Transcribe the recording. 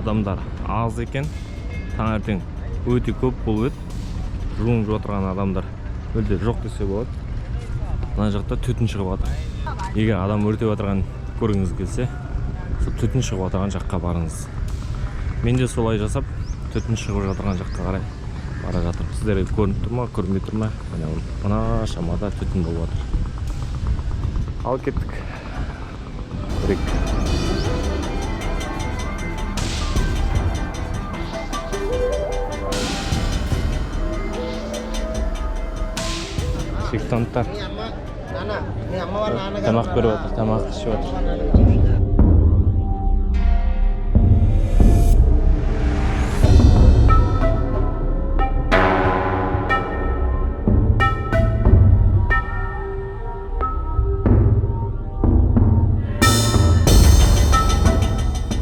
адамдар аз екен. Таңертең өте көп болып еді. Жуынып отырған адамдар өте жоқ десе болады. Мына жақта түтін шығып жатыр. Егер адам өртеп отырған көргіңіз келсе, сол түтін шығып отырған жаққа барыңыз. Мен де солай жасап, түтін шығып жатырған жаққа қарай бара жатырмын. Сіздерге көрініп тұр ма, көрінбей тұр ма? Мына шамада түтін болып жатыр. Ал кеттік. Сектанттар тамақ беріп жатыр, тамақ ішіп жатыр.